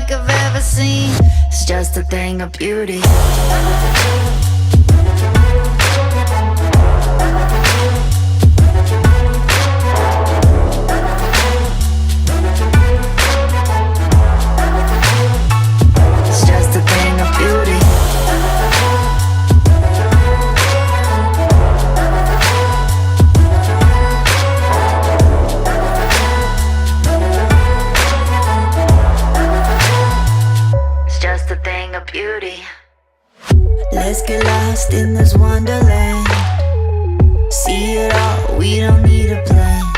like I've ever seen. It's just a thing of beauty. It's just a thing of beauty. Just a thing of beauty. Let's get lost in this wonderland. See it all, we don't need a plan.